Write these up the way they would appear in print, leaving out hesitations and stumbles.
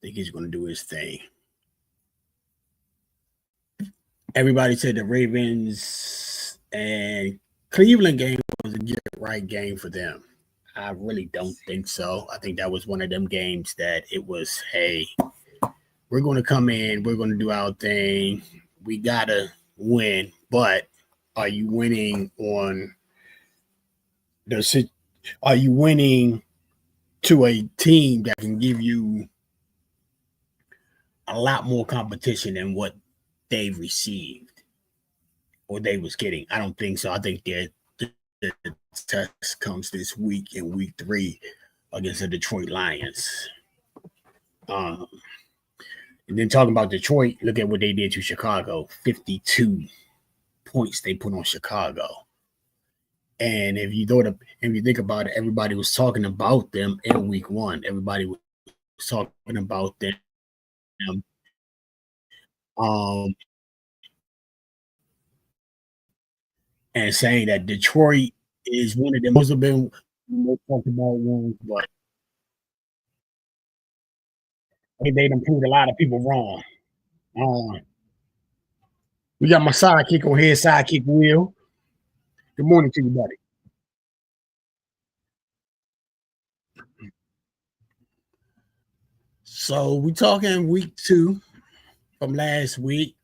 think he's going to do his thing. Everybody said the Ravens and Cleveland game was a get right game for them. I really don't think so. I think that was one of them games that it was, hey, we're going to come in, we're going to do our thing. We got to win, but are you winning on the are you winning to a team that can give you a lot more competition than what they've received or they was getting? I don't think so. I think that the test comes this week in week 3 against the Detroit Lions. Um, and then talking about Detroit, look at what they did to Chicago. 52 points they put on Chicago. And if you think about it, everybody was talking about them in week 1. Everybody was talking about them. Um, and saying that Detroit is one of the most have been most talked about ones, but they done proved a lot of people wrong. Um, we got my sidekick on here, sidekick Will. Good morning to you, buddy. So we talking week 2 from last week.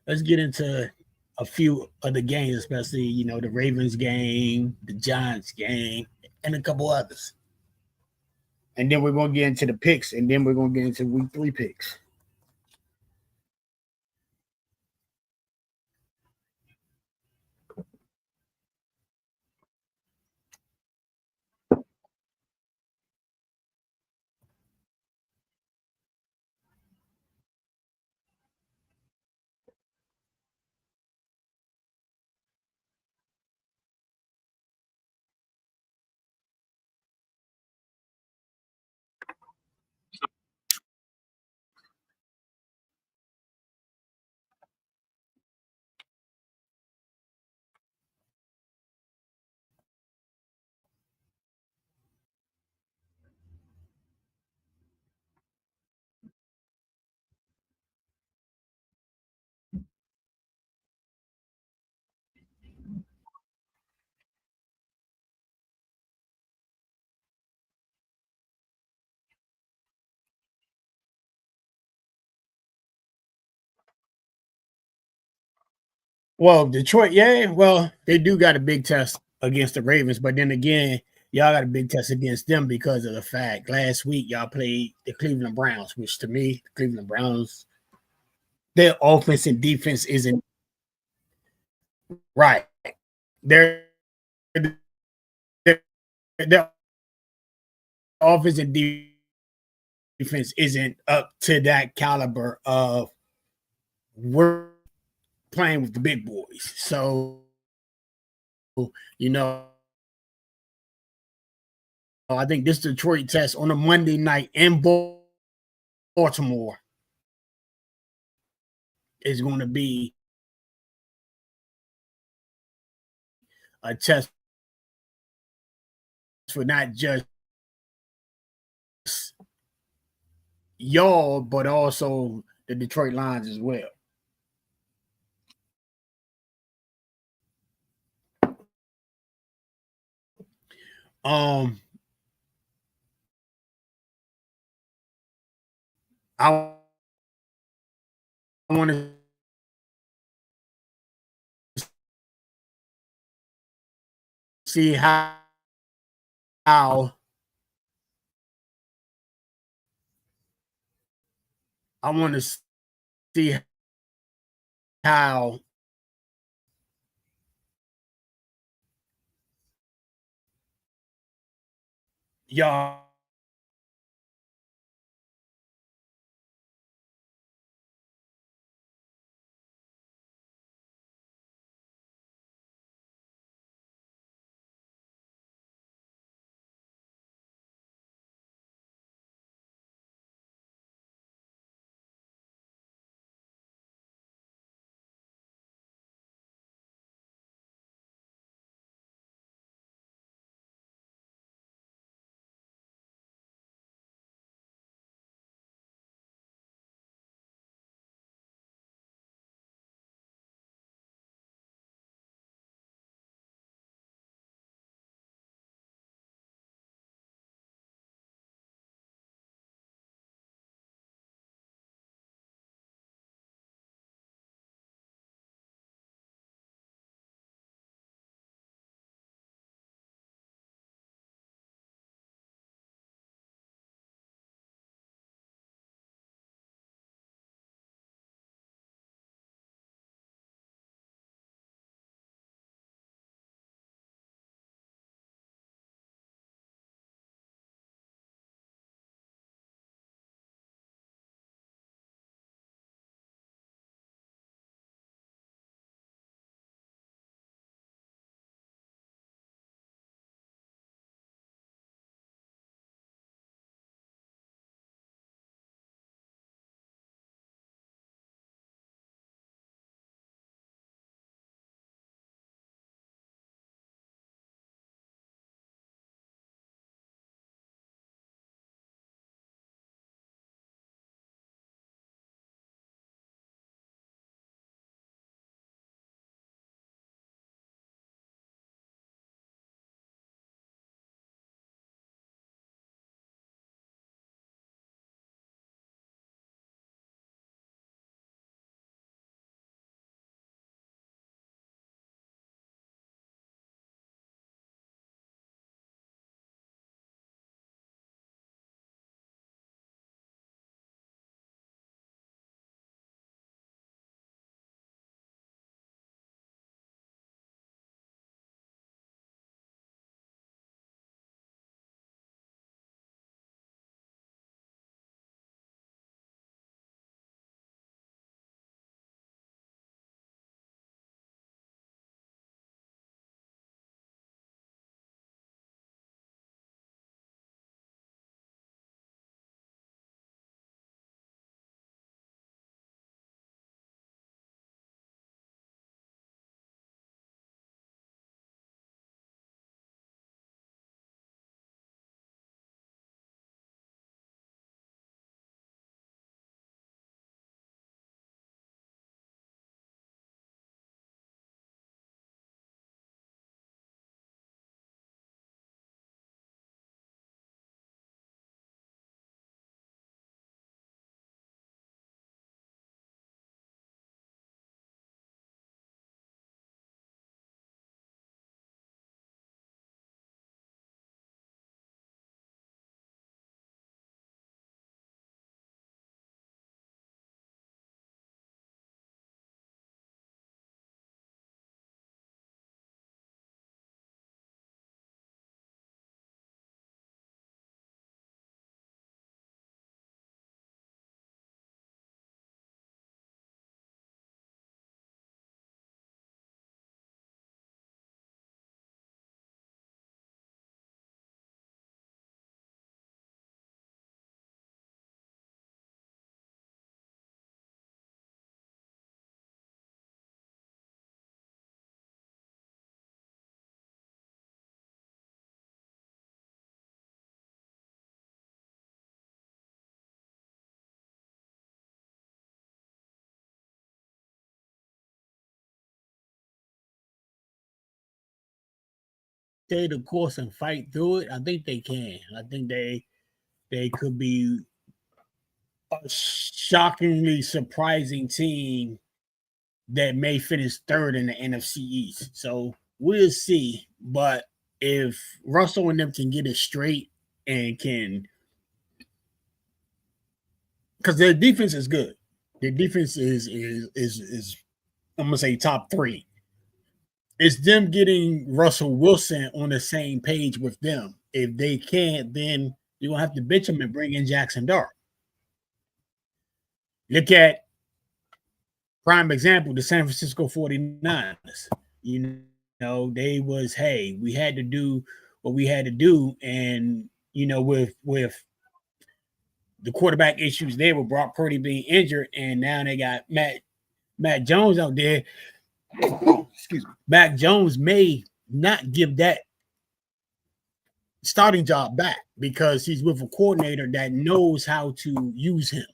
Let's get into a few of the games, especially the Ravens game, the Giants game, and a couple others. And then we're gonna get into the picks, and then we're gonna get into week 3 picks. Well, Detroit, yeah, well, they do got a big test against the Ravens, but then again, y'all got a big test against them because of the fact last week y'all played the Cleveland Browns, which to me, the Cleveland Browns, their offense and defense isn't right. Their their, their offense and defense isn't up to that caliber of we're playing with the big boys. So, you know, I think this Detroit test on a Monday night in Baltimore is going to be a test for not just y'all, but also the Detroit Lions as well. Um, I want to see how I want to see how y'all stay the course and fight through it, I think they can. I think they could be a shockingly surprising team that may finish third in the NFC East. So we'll see. But if Russell and them can get it straight and can, because their defense is good. Their defense is I'm gonna say top three. It's them getting Russell Wilson on the same page with them. If they can't, then you're gonna have to bitch them and bring in Jackson Dart. Look at prime example, the San Francisco 49ers. You know, they was, hey, we had to do what we had to do. And, you know, with the quarterback issues there with Brock Purdy being injured, and now they got Matt Jones out there. Excuse me. Mac Jones may not give that starting job back because he's with a coordinator that knows how to use him.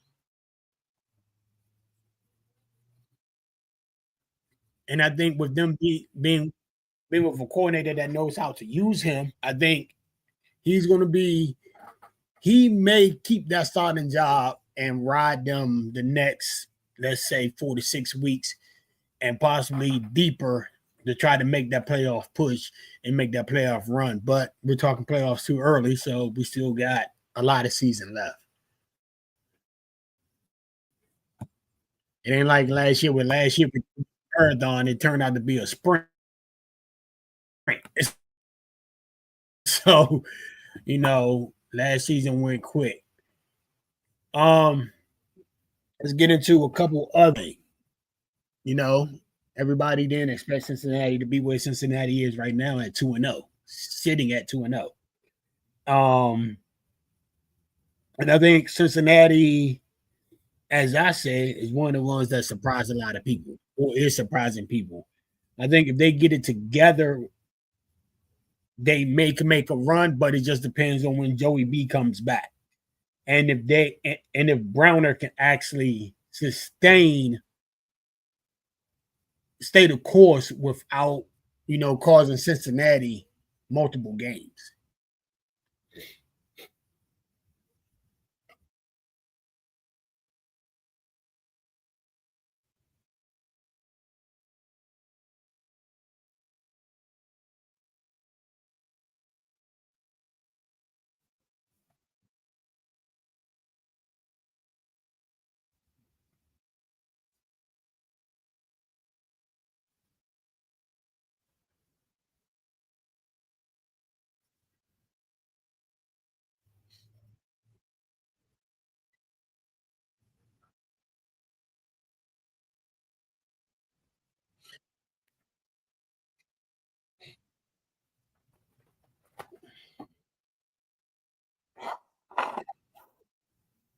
And I think with them being with a coordinator that knows how to use him, I think he's going to be, he may keep that starting job and ride them the next, let's say, 4 to 6 weeks and possibly deeper to try to make that playoff push and make that playoff run. But we're talking playoffs too early, so we still got a lot of season left. It ain't like last year. With last year with marathon, it turned out to be a sprint. So, you know, last season went quick. Um, let's get into a couple other. You know, everybody didn't expect Cincinnati to be where Cincinnati is right now at 2-0, sitting at 2-0. And I think Cincinnati, as I said, is one of the ones that surprised a lot of people, or is surprising people. I think if they get it together, they may can make a run, but it just depends on when Joey B comes back. And if Browner can actually stay the course without, you know, causing Cincinnati multiple games.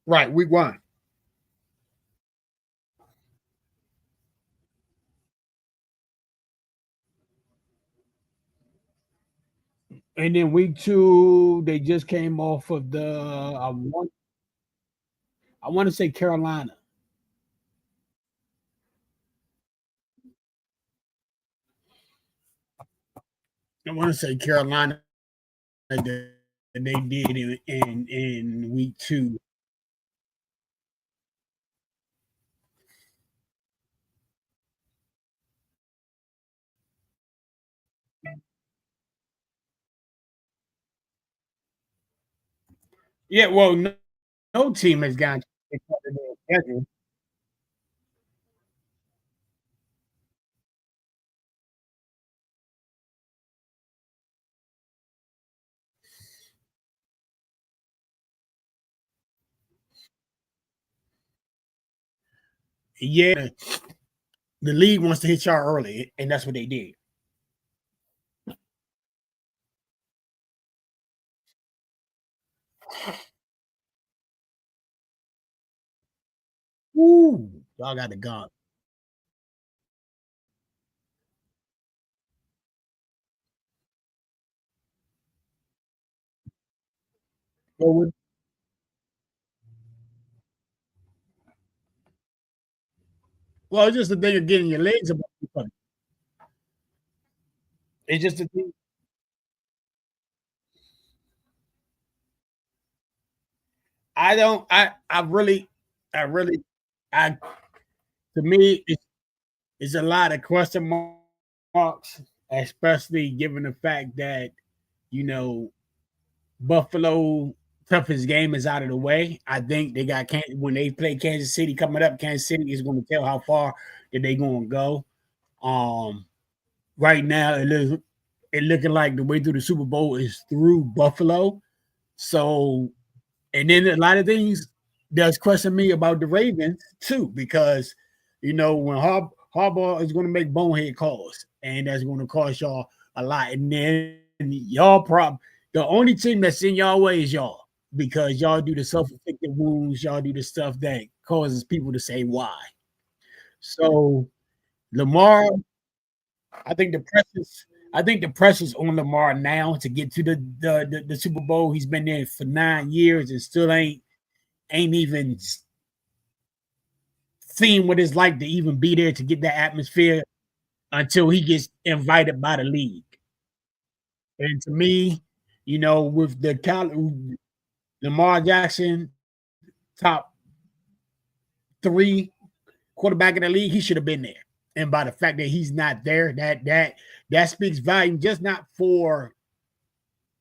Right, week one. And then week two, they just came off of I want to say Carolina. I want to say Carolina that they did in week two. Yeah, well, no team has gone to their schedule. Yeah, the league wants to hit y'all early, and that's what they did. Woo! Y'all got the gun. Well, it's just the thing of getting your legs above each other. It's just the thing. I don't. I really. I To me, it's a lot of question marks, especially given the fact that you know Buffalo toughest game is out of the way. I think they got when they play Kansas City coming up. Kansas City is going to tell how far that they going to go. Um, right now it looking like the way through the Super Bowl is through Buffalo. So, and then a lot of things does question me about the Ravens too, because when Harbaugh is going to make bonehead calls, and that's going to cost y'all a lot. And then y'all the only team that's in y'all way is y'all, because y'all do the self-inflicted wounds, y'all do the stuff that causes people to say why. So Lamar, I think the pressure's I think the pressure's on Lamar now to get to the Super Bowl. He's been there for 9 years and still ain't even seen what it's like to even be there to get that atmosphere until he gets invited by the league. And to me, with Lamar Jackson, top three quarterback in the league, he should have been there. And by the fact that he's not there, that speaks volume, just not for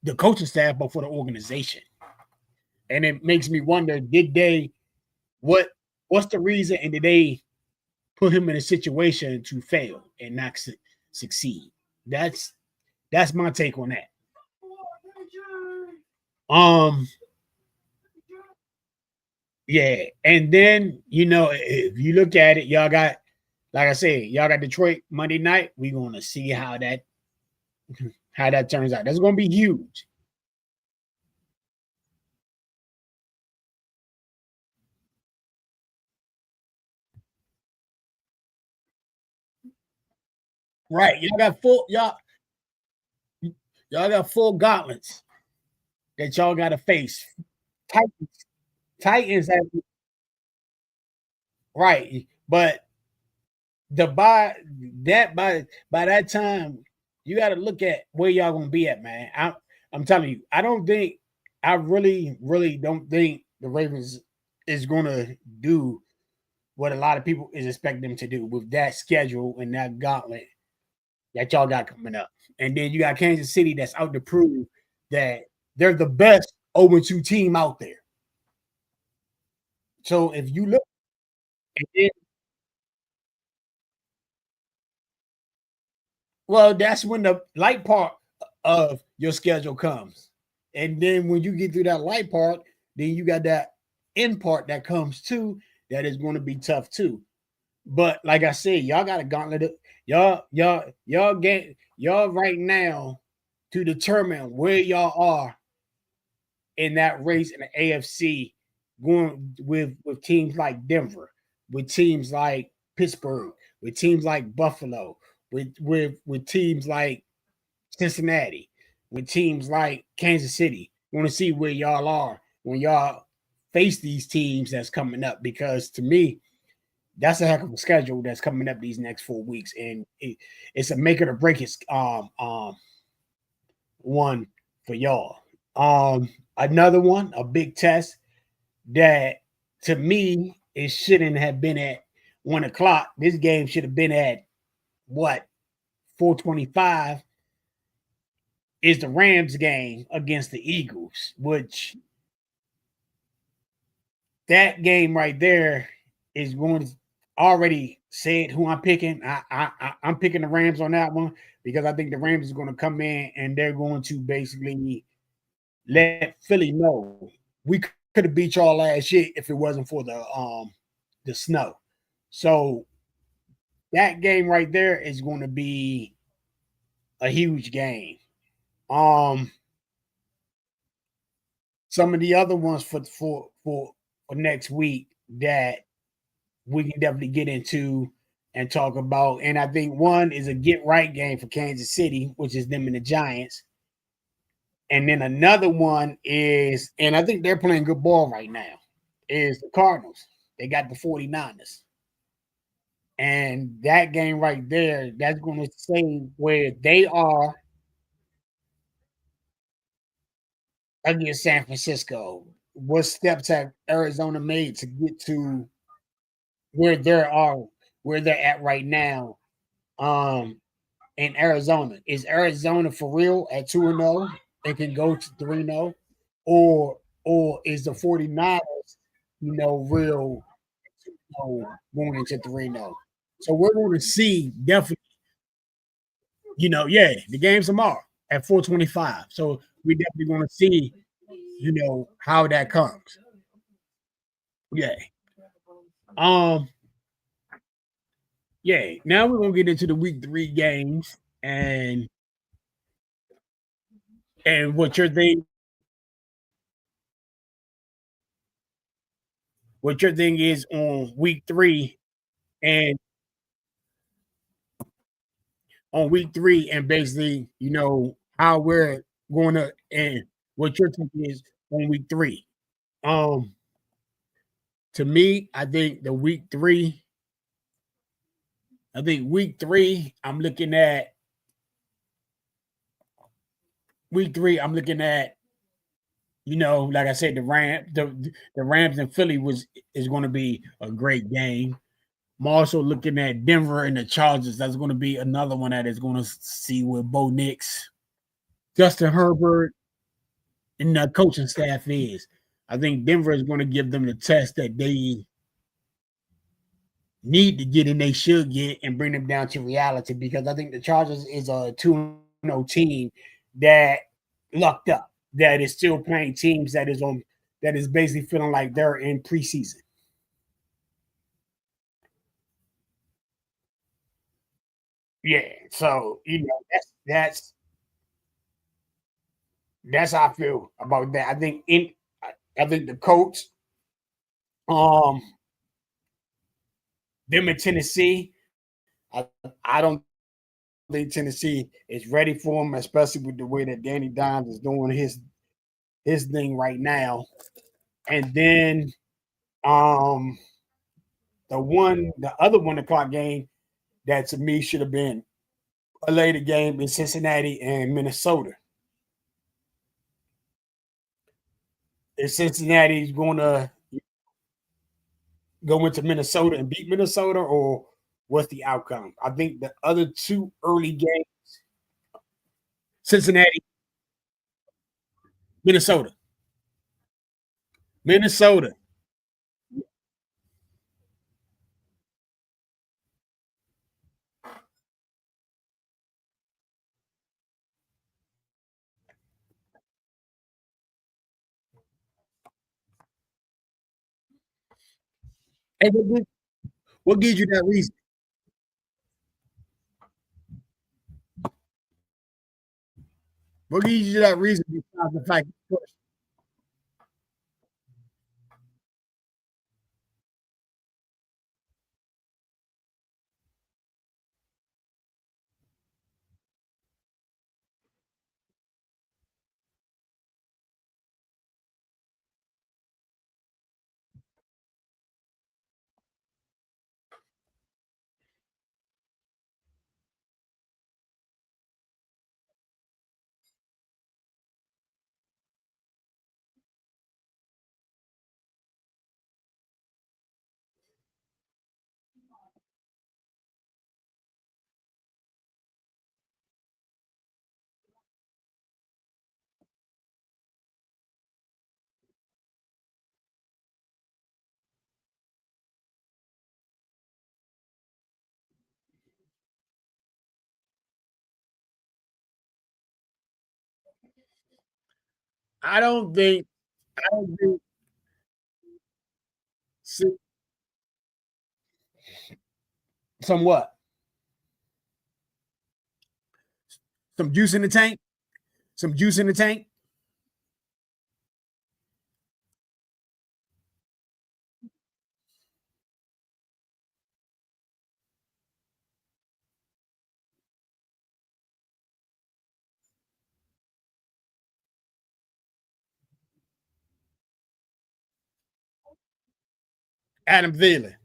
the coaching staff, but for the organization. And it makes me wonder: did they what's the reason, and did they put him in a situation to fail and not succeed? That's that's my take on that. Um, yeah, and then if you look at it, y'all got, like I said, y'all got Detroit Monday night. We're gonna see how that turns out. That's gonna be huge. Right. Y'all got full gauntlets that y'all gotta face. Titans, Titans have right, but the by that time, you got to look at where y'all gonna be at, man. I'm telling you, I really don't think the Ravens is gonna do what a lot of people is expecting them to do with that schedule and that gauntlet that y'all got coming up. And then you got Kansas City that's out to prove that they're the best 0-2 team out there. So if you look, and then, well, that's when the light part of your schedule comes. And then when you get through that light part, then you got that end part that comes too, that is going to be tough too. But like I said, y'all got a gauntlet. Y'all right now to determine where y'all are in that race in the AFC, going with teams like Denver, with teams like Pittsburgh, with teams like Buffalo, with teams like Cincinnati, with teams like Kansas City. We want to see where y'all are when y'all face these teams that's coming up, because to me, that's a heck of a schedule that's coming up these next 4 weeks, and it's a make it or break it one for y'all. Another one, a big test that to me it shouldn't have been at 1 o'clock. This game should have been at what 4:25, is the Rams game against the Eagles, which that game right there is going to already said who I'm picking. I'm picking the Rams on that one, because I think the Rams is going to come in and they're going to basically let Philly know we could have beat y'all last year if it wasn't for the snow. So that game right there is going to be a huge game. Um, some of the other ones for next week that we can definitely get into and talk about. And I think one is a get right game for Kansas City, which is them and the Giants. And then another one is, and I think they're playing good ball right now, is the Cardinals. They got the 49ers. And that game right there, that's going to say where they are against San Francisco. what steps have Arizona made to get to where they are, where they're at right now, um, in Arizona? Is Arizona for real at 2-0 and can go to 3-0? Or is the 49ers, real, going into 3-0? So we're going to see definitely, yeah, the game's tomorrow at 4:25. So we definitely going to see, how that comes. Yeah. Um, yeah. Now we're gonna get into the week 3 games and what your thing is on week 3 and and basically, how we're going to and what your take is on week 3. Um, to me, I think week 3, I'm looking at, like I said, the Rams and Philly is going to be a great game. I'm also looking at Denver and the Chargers. That's going to be another one that is going to see where Bo Nix, Justin Herbert, and the coaching staff is. I think Denver is going to give them the test that they need to get and they should get and bring them down to reality, because I think the Chargers is a 2-0 team that lucked up, that is still playing teams that is basically feeling like they're in preseason. Yeah. So, that's how I feel about that. I think the coach, um, them in Tennessee, I I don't think Tennessee is ready for him, especially with the way that Danny Dimes is doing his thing right now. And then, um, the other 1 o'clock game that to me should have been a later game in Cincinnati and Minnesota. Is Cincinnati's going to go into Minnesota and beat Minnesota, or what's the outcome? I think the other 2 early games, Cincinnati, Minnesota, Minnesota. Hey, what gives you that reason? What gives you that reason besides the fact that I don't think I don't think si- somewhat some juice in the tank, some juice in the tank. Adam Thielen.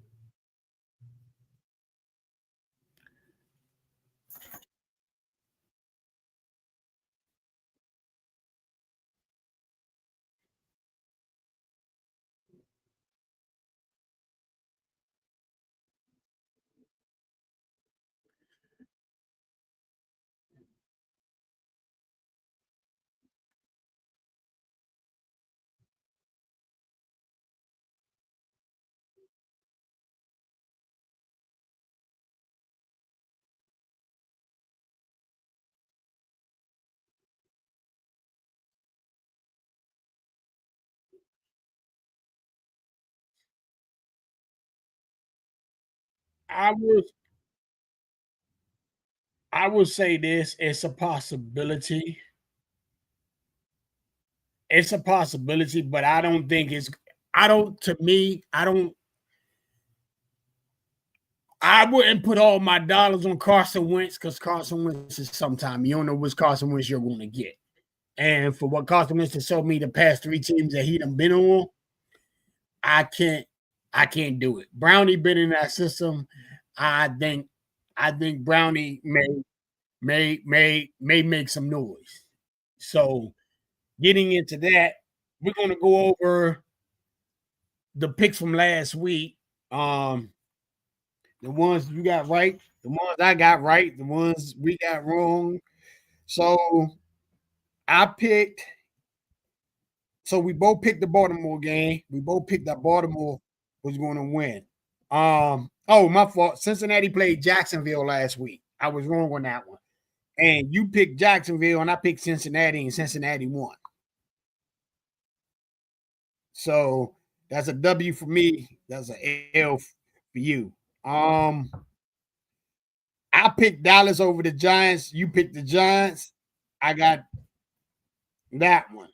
I would I would say this, it's a possibility. It's a possibility, but I don't think it's I don't to me, I wouldn't put all my dollars on Carson Wentz because Carson Wentz is sometime. You don't know which Carson Wentz you're going to get. And for what Carson Wentz has showed me the past three teams that he done been on, I can't I can't do it. Brownie been in that system. I think I think Brownie may make some noise. So getting into that, we're gonna go over the picks from last week. Um the ones you got right, the ones I got right, the ones we got wrong. So I picked so we both picked the Baltimore game. We both picked that Baltimore was going to win. Oh, my fault. Cincinnati played Jacksonville last week. I was wrong on that one. And you picked Jacksonville and I picked Cincinnati and Cincinnati won. So that's a W for me. That's a L for you. I picked Dallas over the Giants. You picked the Giants. I got that one.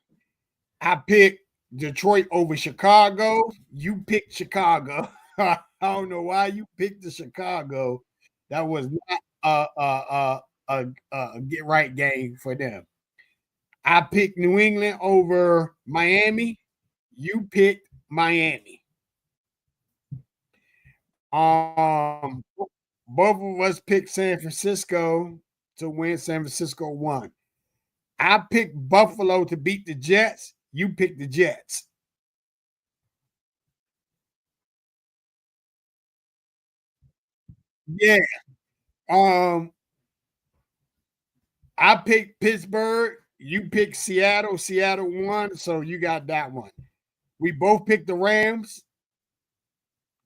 I picked Detroit over Chicago. You picked Chicago. I don't know why you picked the Chicago. That was not a get right game for them. I picked New England over Miami. You picked Miami. Both of us picked San Francisco to win. San Francisco won. I picked Buffalo to beat the Jets. You picked the Jets. Yeah. Um, I picked Pittsburgh. You picked Seattle. Seattle won, so you got that one. We both picked the Rams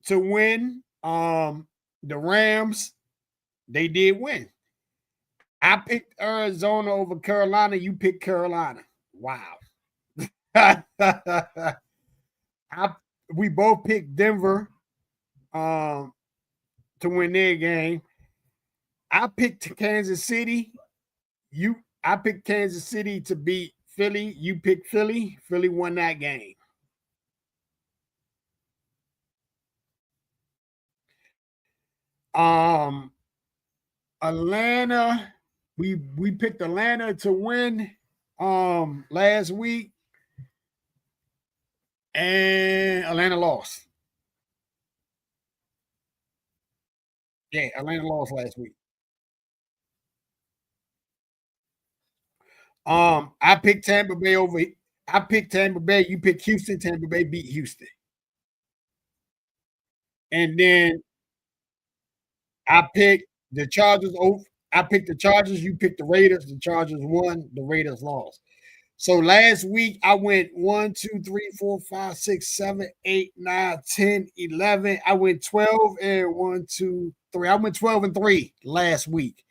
to win. The Rams, they did win. I picked Arizona over Carolina. You picked Carolina. Wow. I, we both picked Denver to win their game. I picked Kansas City. I picked Kansas City to beat Philly. You picked Philly. Philly won that game. Um, Atlanta. We picked Atlanta to win last week, and Atlanta lost. Yeah, Atlanta lost last week. I picked Tampa Bay over. I picked Tampa Bay. You picked Houston. Tampa Bay beat Houston, and then I picked the Chargers over. I picked the Chargers. You picked the Raiders. The Chargers won. The Raiders lost. So last week I went 1, 2, 3, 4, 5, 6, 7, 8, 9, 10, 11. I went 12 and 1, 2, 3. I went 12 and 3 last week.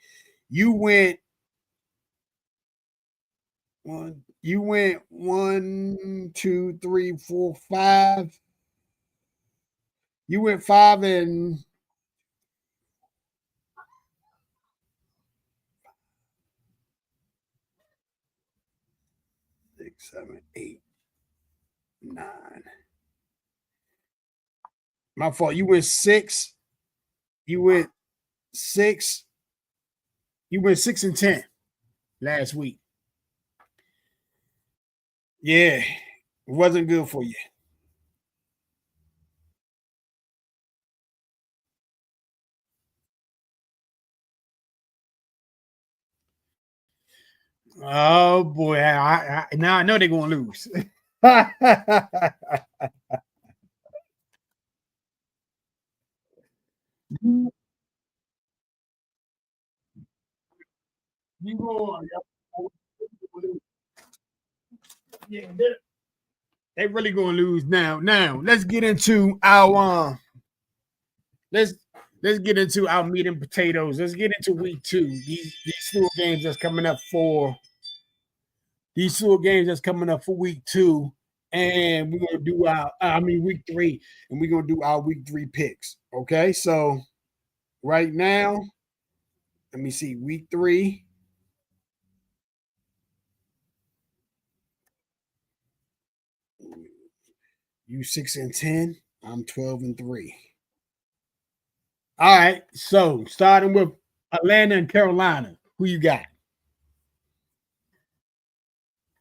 You went one. You went 1, 2, 3, 4, 5. You went 5 and 6, 7, 8, 9. My fault. You went 6. You went 6. You went 6 and 10 last week. Yeah, it wasn't good for you. Oh boy, now I know they're gonna lose. You go, yeah, they really gonna lose now. Now let's get into our let's let's get into our meat and potatoes. Let's get into week two. These two games that's coming up for these two games that's coming up for week two, and we're gonna do our week three, and we're gonna do our week three picks. Okay, so right now. Let me see. Week 3. You 6-10. I'm 12-3. All right. So starting with Atlanta and Carolina, who you got?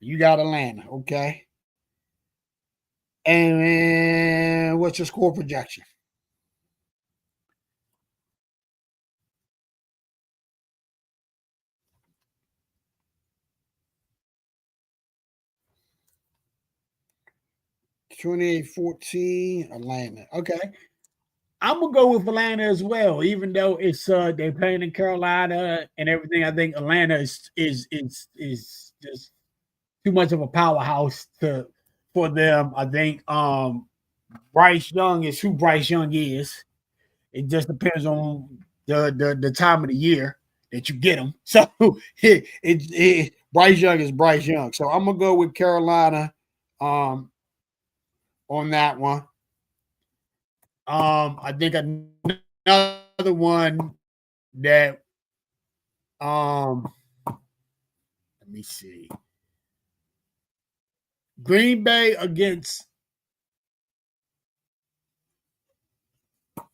You got Atlanta, okay. And what's your score projection? $28-14 Atlanta. Okay. I'm gonna go with Atlanta as well, even though it's they're playing in Carolina and everything. I think Atlanta is just too much of a powerhouse to for them. I think Bryce Young is who Bryce Young is. It just depends on the time of the year that you get him. So Bryce Young is Bryce Young. So I'm gonna go with Carolina um on that one. I think another one that let me see. Green Bay against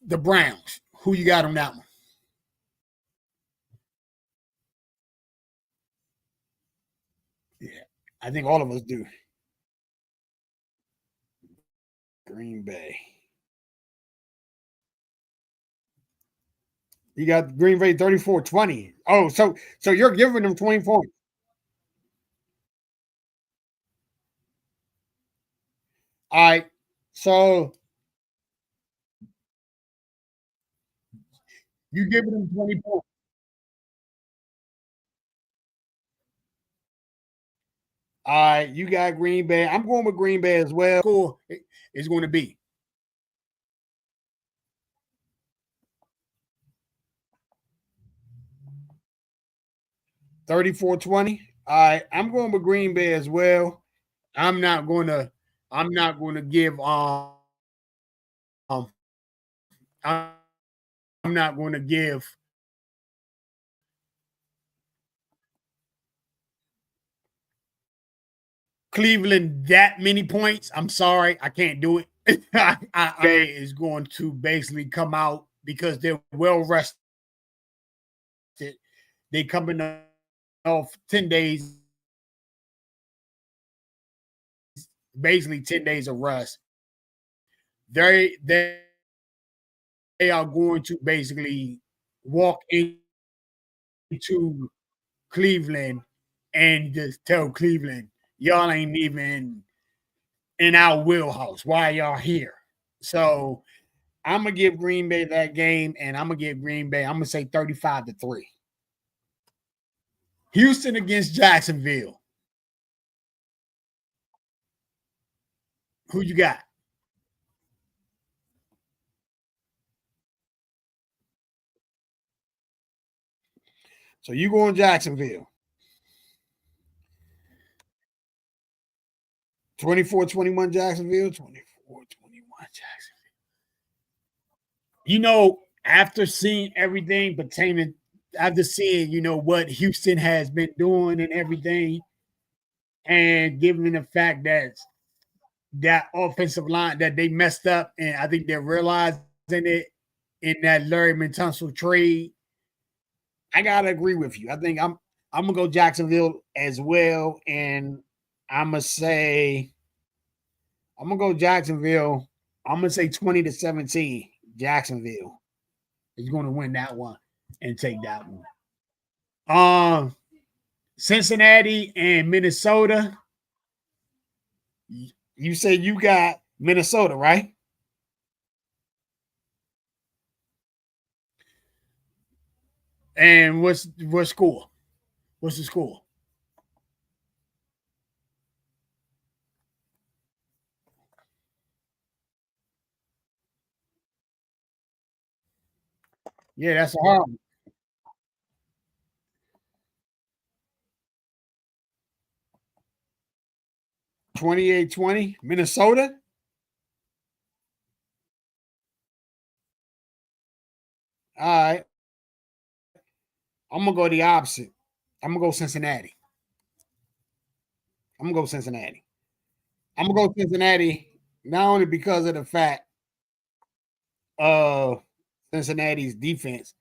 the Browns. Who you got on that one? Yeah, I think all of us do. Green Bay. You got Green Bay 34-20. Oh, so you're giving them 20 points. All right. So you giving them 20 points. All right, you got Green Bay. I'm going with Green Bay as well. Cool. It's going to be 34-20. All right, I'm going with Green Bay as well. I'm not going to I'm not going to give um I'm not going to give Cleveland that many points. I'm sorry, I can't do it. Is going to basically come out because they're well rested. They coming off 10 days, basically 10 days of rest. They are going to basically walk into Cleveland and just tell Cleveland, y'all ain't even in our wheelhouse. Why y'all here? So I'm gonna give Green Bay that game, and I'm gonna give Green Bay. I'm gonna say 35-3. Houston against Jacksonville. Who you got? So you go in Jacksonville. 24-21 Jacksonville. 24-21 Jacksonville. You know, after seeing everything pertaining, after seeing, what Houston has been doing and everything, and given the fact that that offensive line that they messed up, and I think they're realizing it in that Larry Tunsil trade. I gotta agree with you. I think I'm gonna go Jacksonville as well, and I'm gonna say I'm gonna go Jacksonville. I'm gonna say 20-17. Jacksonville is going to win that one and take that one. Cincinnati and Minnesota. You say you got Minnesota, right? And what score? What's the score? Yeah, that's a hard one. 28-20. Minnesota. All right. I'm gonna go the opposite. I'm gonna go Cincinnati. I'm gonna go Cincinnati. I'm gonna go Cincinnati not only because of the fact of Cincinnati's defense.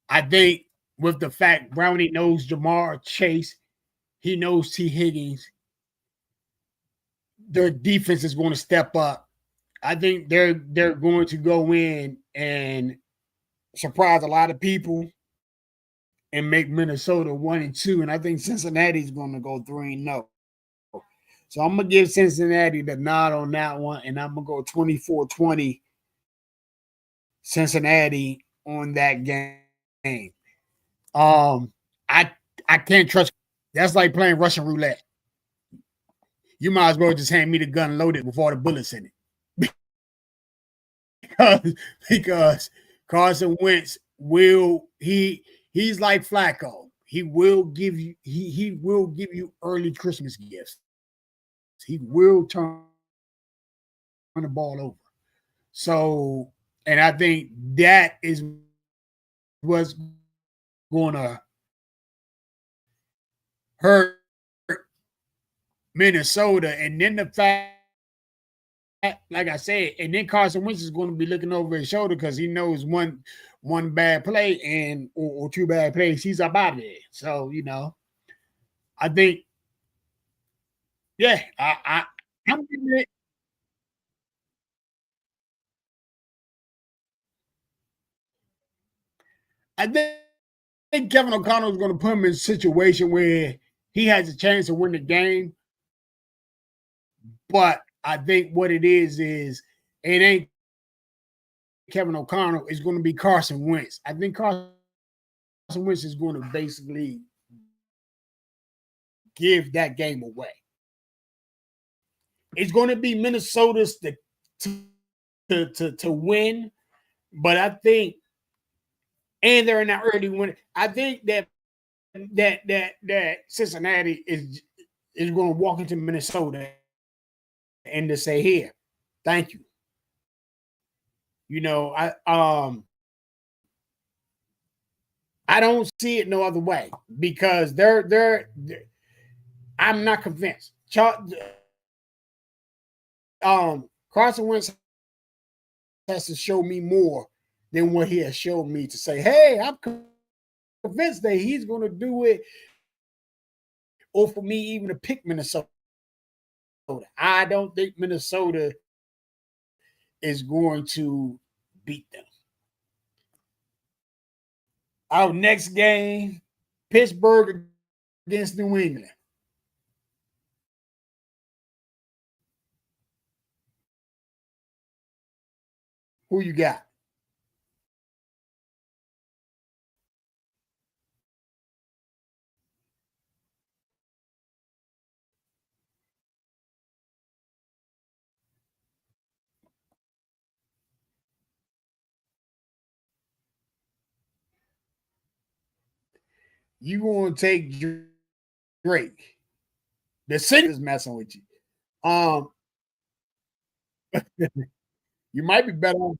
I think with the fact Brownie knows Jamar Chase, he knows T. Higgins, their defense is going to step up. I think they're going to go in and surprise a lot of people and make Minnesota 1-2. And I think Cincinnati's going to go 3-0. So I'm gonna give Cincinnati the nod on that one, and I'm gonna go 24-20 Cincinnati on that game. I can't trust. That's like playing Russian roulette. You might as well just hand me the gun loaded before the bullets in it. because Carson Wentz he's like Flacco. He will give you early Christmas gifts. He will turn the ball over. So, and I think that is what's going to hurt Minnesota. And then the fact, like I said, and then Carson Wentz is going to be looking over his shoulder because he knows one bad play and or two bad plays, he's up out of there. So, I think, yeah, I'm giving it. I think Kevin O'Connell is going to put him in a situation where he has a chance to win the game. But I think what it is it ain't Kevin O'Connell. It's going to be Carson Wentz. I think Carson Wentz is going to basically give that game away. It's going to be Minnesota's to win, but I think, and they're in that early win. I think that Cincinnati is going to walk into Minnesota and to say, "Here, thank you." I don't see it no other way because they're I'm not convinced. Carson Wentz has to show me more than what he has showed me to say, hey, I'm convinced that he's going to do it, or for me even to pick Minnesota. I don't think Minnesota is going to beat them. Our next game, Pittsburgh against New England. Who you got? You going to take Drake. The city is messing with you. You might be better on.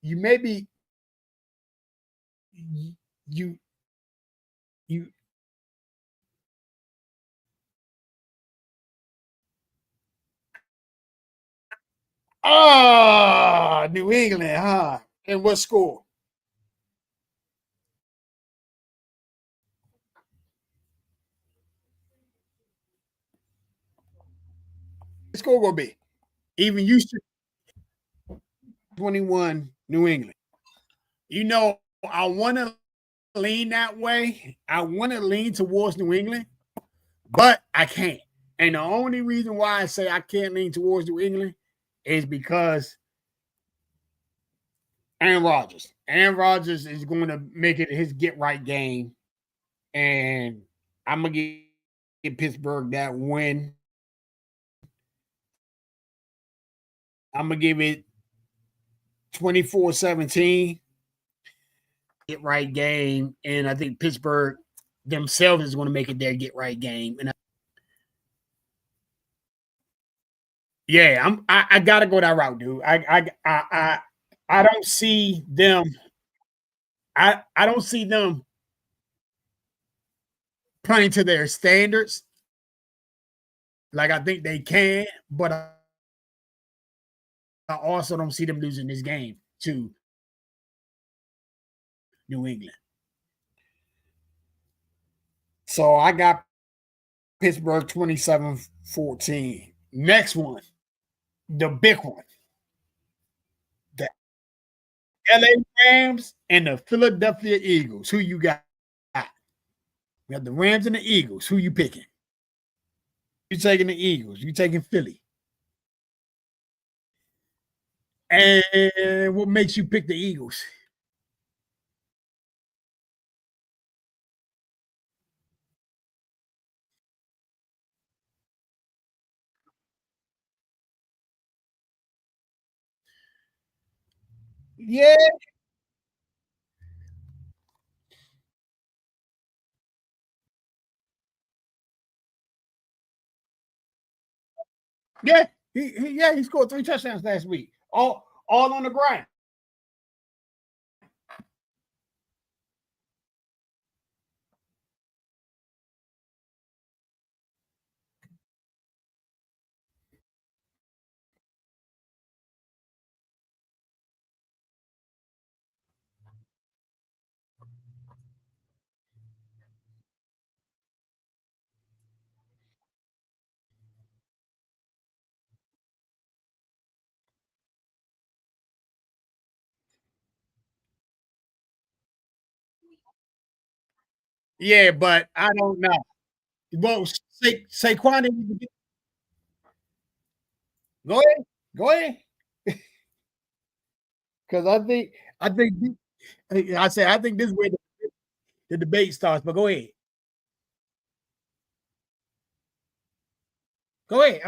You may be you you New England, huh? And what score? The score gonna be even you should 21 New England. I want to lean that way. I want to lean towards New England, but I can't. And the only reason why I say I can't lean towards New England is because Aaron Rodgers. Aaron Rodgers is going to make it his get right game, and I'm gonna give Pittsburgh that win. I'm gonna give it 24-17. Get right game, and I think Pittsburgh themselves is going to make it their get right game. And Yeah, I gotta go that route, dude. I don't see them. I don't see them playing to their standards. Like I think they can, but I also don't see them losing this game to New England. So I got Pittsburgh 27-14. Next one, the big one, the LA Rams and the Philadelphia Eagles. Who you got? We have the Rams and the Eagles. Who you picking? You taking the Eagles? You taking Philly? And what makes you pick the Eagles? Yeah, yeah, he scored 3 touchdowns last week, all on the ground. Yeah, but I don't know. Well, Saquon didn't even go ahead, go ahead, because I think I say I think this is where the debate starts. But go ahead, go ahead.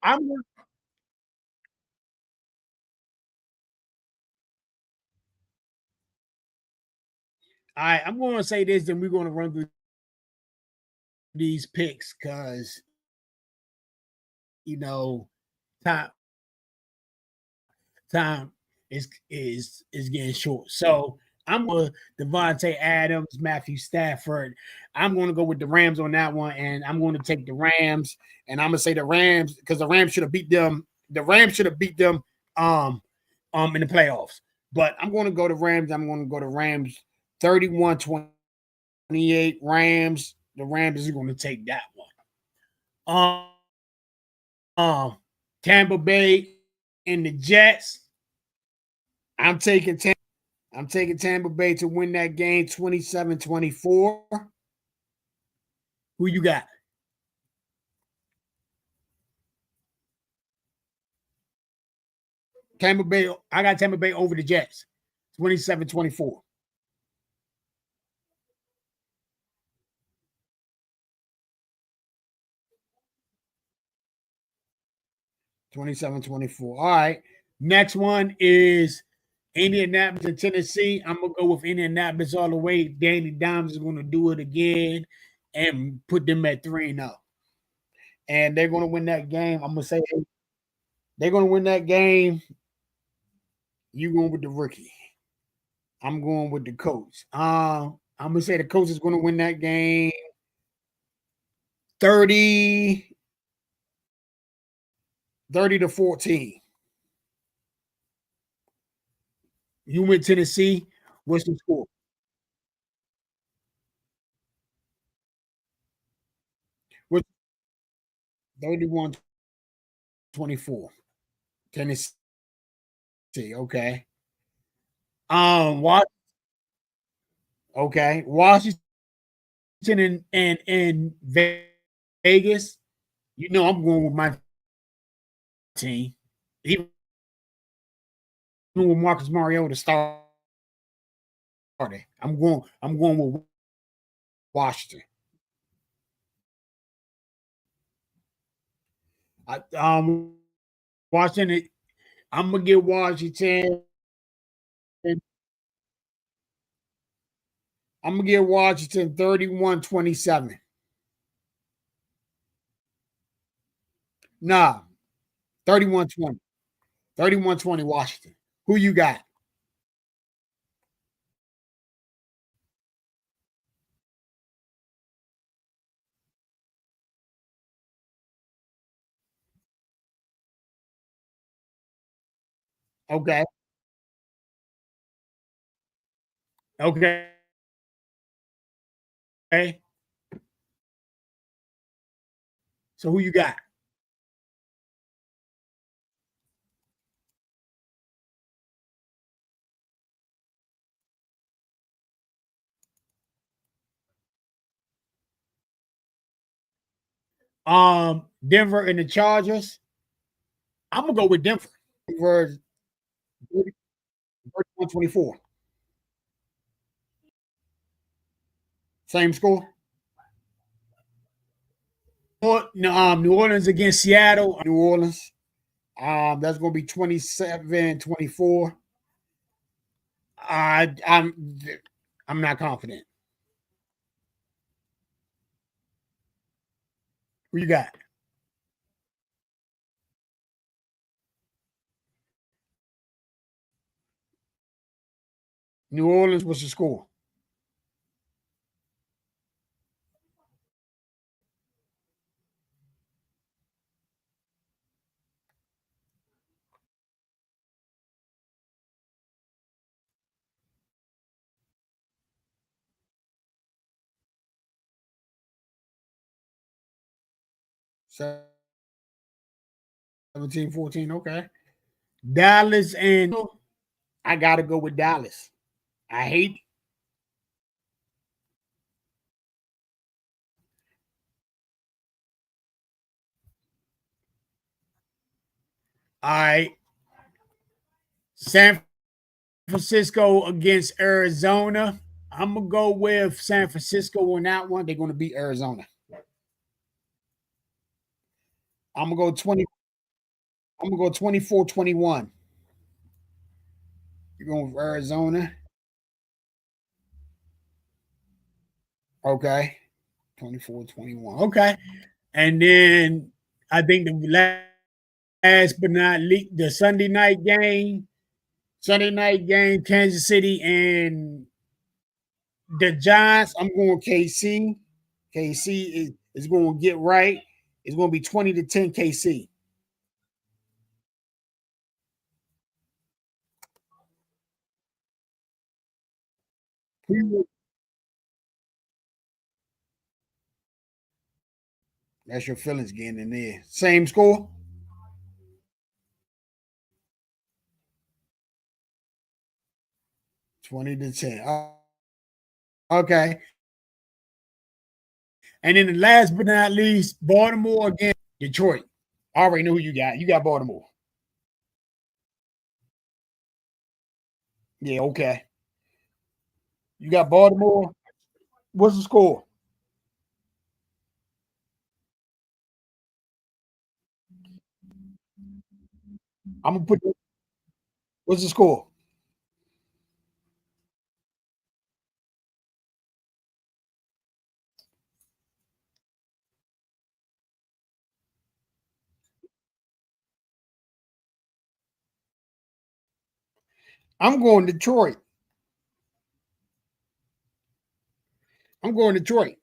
I'm I'm going to say this, and we're going to run through these picks because you know time time is getting short. So I'm with Devontae Adams, Matthew Stafford. I'm going to go with the Rams on that one, and I'm going to take the Rams, and I'm going to say the Rams because the Rams should have beat them. The Rams should have beat them um in the playoffs. But I'm going to go to Rams. I'm going to go to Rams 31-28 Rams. The Rams is going to take that one. Um, Tampa Bay and the Jets. I'm taking I'm taking Tampa Bay to win that game 27-24. Who you got? Tampa Bay. I got Tampa Bay over the Jets 27-24. 27-24. All right. Next one is Indianapolis and Tennessee. I'm gonna go with Indianapolis all the way. Danny Dimes is gonna do it again and put them at 3-0. And they're gonna win that game. I'm gonna say they're gonna win that game. You going with the rookie. I'm going with the coach. I'm gonna say the coach is gonna win that game 30, 30-14. You went Tennessee. What's the score? 31-24. Tennessee. Okay. What? Okay. Washington and Vegas. Vegas, you know I'm going with my team. Even with Marcus Mariota starting, I'm going with Washington. Washington. I'm gonna get Washington. I'm gonna get Washington 31-27. Nah, 31-20. 31-20 Washington. Who you got? Okay. Okay. Okay. So who you got? Denver and the Chargers. I'm gonna go with Denver. Denver 31-24. Same score. New Orleans against Seattle. New Orleans. That's gonna be 27-24. I I'm not confident. Who you got? New Orleans, what's the score? 17-14. Okay. Dallas and I gotta go with Dallas. I hate. All right. San Francisco against Arizona. I'm gonna go with San Francisco on that one. They're gonna beat Arizona. I'm gonna go 20. I'm gonna go 24-21. You're going with Arizona. Okay. 24-21. Okay. And then I think the last but not least, the Sunday night game. Sunday night game, Kansas City and the Giants. I'm going KC. KC is going to get right. It's going to be 20-10 KC. That's your feelings getting in there. Same score. 20-10. Okay. And then the last but not least, Baltimore against Detroit. I already know who you got. You got Baltimore. Yeah, okay. You got Baltimore. What's the score? I'm gonna put. What's the score? I'm going Detroit. I'm going Detroit.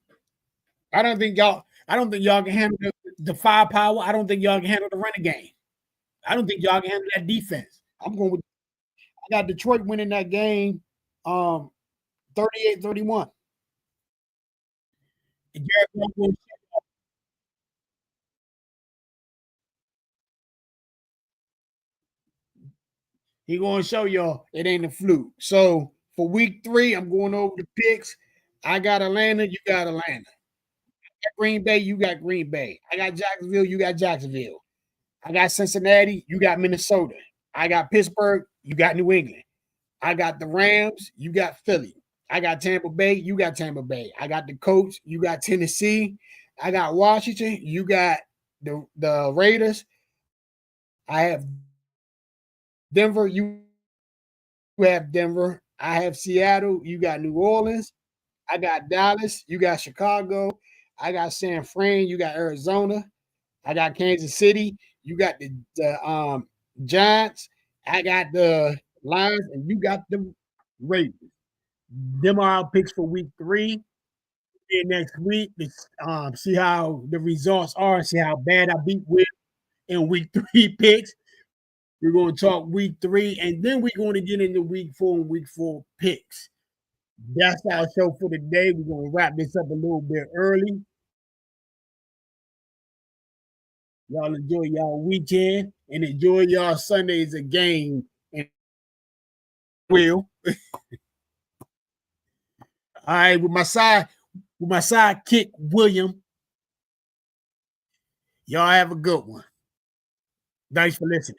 I don't think y'all. I don't think y'all can handle the firepower. I don't think y'all can handle the running game. I don't think y'all can handle that defense. I'm going with. I got Detroit winning that game, 38-31. And he going to show y'all it ain't a fluke. So for week 3, I'm going over the picks. I got Atlanta. You got Atlanta. Green Bay, you got Green Bay. I got Jacksonville, you got Jacksonville. I got Cincinnati, you got Minnesota. I got Pittsburgh, you got New England. I got the Rams, you got Philly. I got Tampa Bay, you got Tampa Bay. I got the Colts, you got Tennessee. I got Washington, you got the Raiders. I have Denver, you have Denver. I have Seattle, you got New Orleans. I got Dallas, you got Chicago. I got San Fran, you got Arizona. I got Kansas City, you got the Giants. I got the Lions, and you got the Ravens. Them are our picks for week 3. And next week, see how the results are, see how bad I beat Will in week 3 picks. We're going to talk week 3, and then we're going to get into week 4 and week 4 picks. That's our show for today. We're going to wrap this up a little bit early. Y'all enjoy y'all weekend and enjoy y'all Sundays of game. And Will. All right, with my sidekick, William. Y'all have a good one. Thanks for listening.